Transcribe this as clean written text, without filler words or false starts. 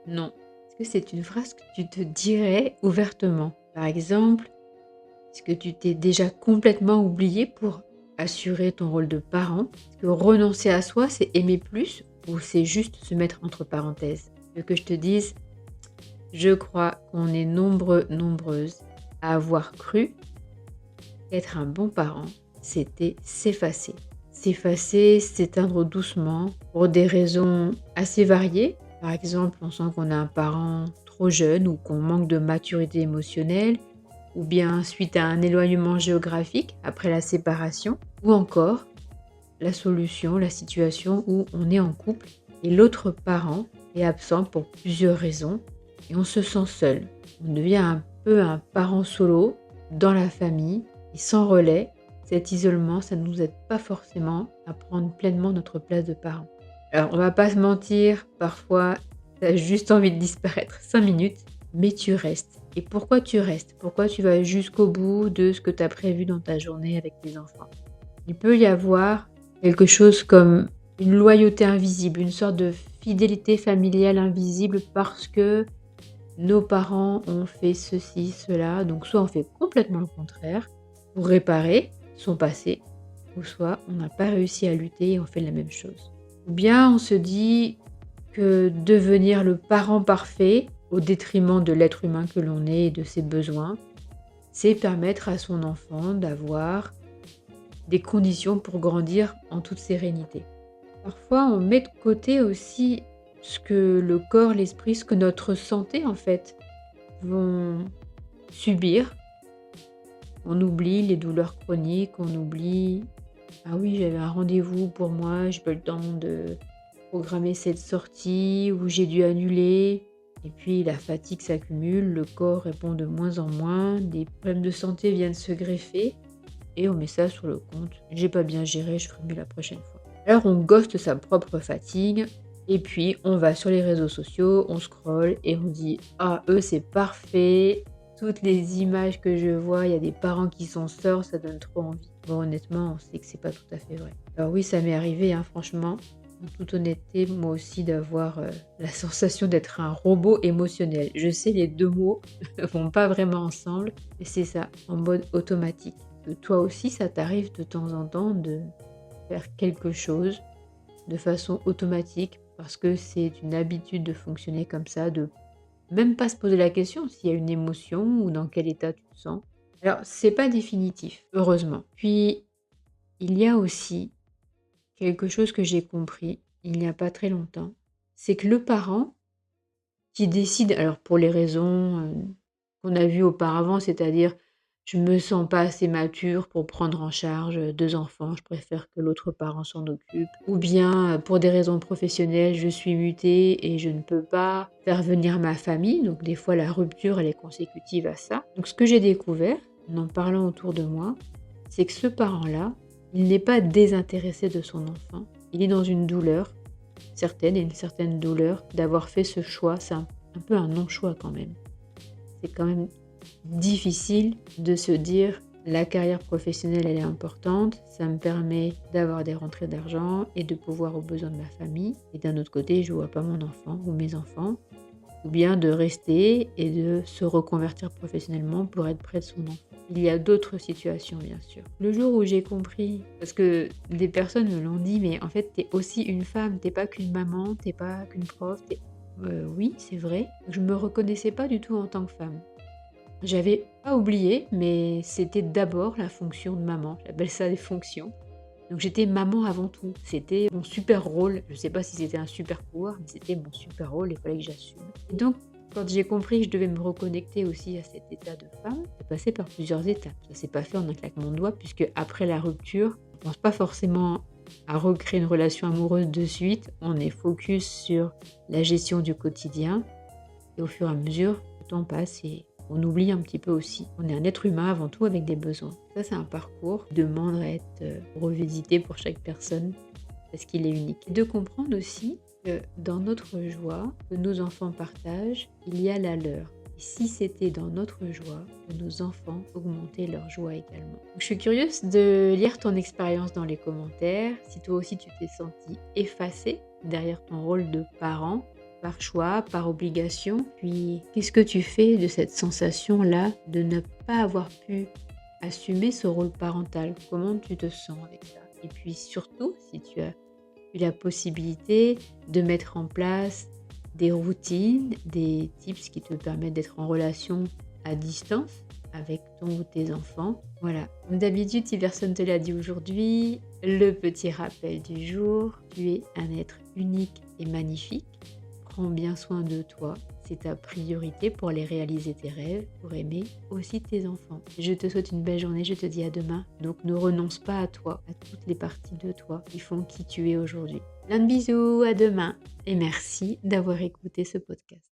Non. Est-ce que c'est une phrase que tu te dirais ouvertement? Par exemple, est-ce que tu t'es déjà complètement oublié pour assurer ton rôle de parent? Est-ce que renoncer à soi, c'est aimer plus ou c'est juste se mettre entre parenthèses? Tu veux que je te dise, je crois qu'on est nombreux, nombreuses à avoir cru qu'être un bon parent, c'était s'effacer. S'effacer, s'éteindre doucement pour des raisons assez variées. Par exemple, on sent qu'on a un parent trop jeune ou qu'on manque de maturité émotionnelle, ou bien suite à un éloignement géographique après la séparation, ou encore la solution, la situation où on est en couple et l'autre parent est absent pour plusieurs raisons et on se sent seul. On devient un peu un parent solo dans la famille et sans relais. Cet isolement, ça ne nous aide pas forcément à prendre pleinement notre place de parent. Alors, on va pas se mentir, parfois, tu as juste envie de disparaître 5 minutes, mais tu restes. Et pourquoi tu restes? Pourquoi tu vas jusqu'au bout de ce que tu as prévu dans ta journée avec tes enfants? Il peut y avoir quelque chose comme une loyauté invisible, une sorte de fidélité familiale invisible parce que nos parents ont fait ceci, cela. Donc soit on fait complètement le contraire pour réparer son passé, ou soit on n'a pas réussi à lutter et on fait la même chose. Ou bien on se dit que devenir le parent parfait au détriment de l'être humain que l'on est et de ses besoins, c'est permettre à son enfant d'avoir des conditions pour grandir en toute sérénité. Parfois, on met de côté aussi ce que le corps, l'esprit, ce que notre santé en fait vont subir. On oublie les douleurs chroniques, on oublie ah oui, j'avais un rendez-vous pour moi, j'ai pas eu le temps de programmer cette sortie ou j'ai dû annuler. Et puis la fatigue s'accumule, le corps répond de moins en moins, des problèmes de santé viennent se greffer et on met ça sur le compte. J'ai pas bien géré, je ferai mieux la prochaine fois. Alors on ghoste sa propre fatigue et puis on va sur les réseaux sociaux, on scrolle et on dit ah eux c'est parfait, toutes les images que je vois, il y a des parents qui s'en sortent, ça donne trop envie. Bon honnêtement, on sait que c'est pas tout à fait vrai. Alors oui, ça m'est arrivé hein, franchement, en toute honnêteté, moi aussi d'avoir la sensation d'être un robot émotionnel. Je sais les deux mots vont pas vraiment ensemble, mais c'est ça, en mode automatique. Que toi aussi, ça t'arrive de temps en temps de faire quelque chose de façon automatique parce que c'est une habitude de fonctionner comme ça, de même pas se poser la question s'il y a une émotion ou dans quel état tu te sens. Alors, c'est pas définitif, heureusement. Puis, il y a aussi quelque chose que j'ai compris il n'y a pas très longtemps, c'est que le parent qui décide, alors pour les raisons qu'on a vues auparavant, c'est-à-dire je me sens pas assez mature pour prendre en charge 2 enfants, je préfère que l'autre parent s'en occupe. Ou bien, pour des raisons professionnelles, je suis mutée et je ne peux pas faire venir ma famille, donc des fois la rupture elle est consécutive à ça. Donc ce que j'ai découvert, en en parlant autour de moi, c'est que ce parent-là, il n'est pas désintéressé de son enfant. Il est dans une douleur certaine et une certaine douleur d'avoir fait ce choix. C'est un peu un non-choix quand même. C'est quand même difficile de se dire: «La carrière professionnelle, elle est importante, ça me permet d'avoir des rentrées d'argent et de pouvoir aux besoins de ma famille et d'un autre côté, je vois pas mon enfant ou mes enfants». Ou bien de rester et de se reconvertir professionnellement pour être près de son enfant. Il y a d'autres situations, bien sûr. Le jour où j'ai compris, parce que des personnes me l'ont dit: «Mais en fait, tu es aussi une femme, tu es pas qu'une maman, tu es pas qu'une prof, tu es» oui, c'est vrai. Je me reconnaissais pas du tout en tant que femme. J'avais pas oublié, mais c'était d'abord la fonction de maman. J'appelle ça des fonctions. Donc j'étais maman avant tout. C'était mon super rôle. Je sais pas si c'était un super pouvoir, mais c'était mon super rôle, il fallait que j'assume. Et donc, quand j'ai compris que je devais me reconnecter aussi à cet état de femme, j'ai passé par plusieurs étapes. Ça s'est pas fait en un claquement de doigts, puisque après la rupture, on pense pas forcément à recréer une relation amoureuse de suite. On est focus sur la gestion du quotidien. Et au fur et à mesure, le temps passe et on oublie un petit peu aussi. On est un être humain avant tout avec des besoins. Ça, c'est un parcours qui demande à être revisité pour chaque personne parce qu'il est unique. Et de comprendre aussi que dans notre joie que nos enfants partagent, il y a la leur. Et si c'était dans notre joie que nos enfants augmentaient leur joie également. Donc, je suis curieuse de lire ton expérience dans les commentaires. Si toi aussi tu t'es senti effacé derrière ton rôle de parent, par choix, par obligation. Puis, qu'est-ce que tu fais de cette sensation-là de ne pas avoir pu assumer ce rôle parental? Comment tu te sens avec ça? Et puis surtout, si tu as eu la possibilité de mettre en place des routines, des tips qui te permettent d'être en relation à distance avec ton ou tes enfants. Voilà, comme d'habitude, si personne ne te l'a dit aujourd'hui, le petit rappel du jour, tu es un être unique et magnifique. Prends bien soin de toi, c'est ta priorité pour aller réaliser tes rêves, pour aimer aussi tes enfants. Je te souhaite une belle journée, je te dis à demain. Donc ne renonce pas à toi, à toutes les parties de toi qui font qui tu es aujourd'hui. Plein de bisous, à demain et merci d'avoir écouté ce podcast.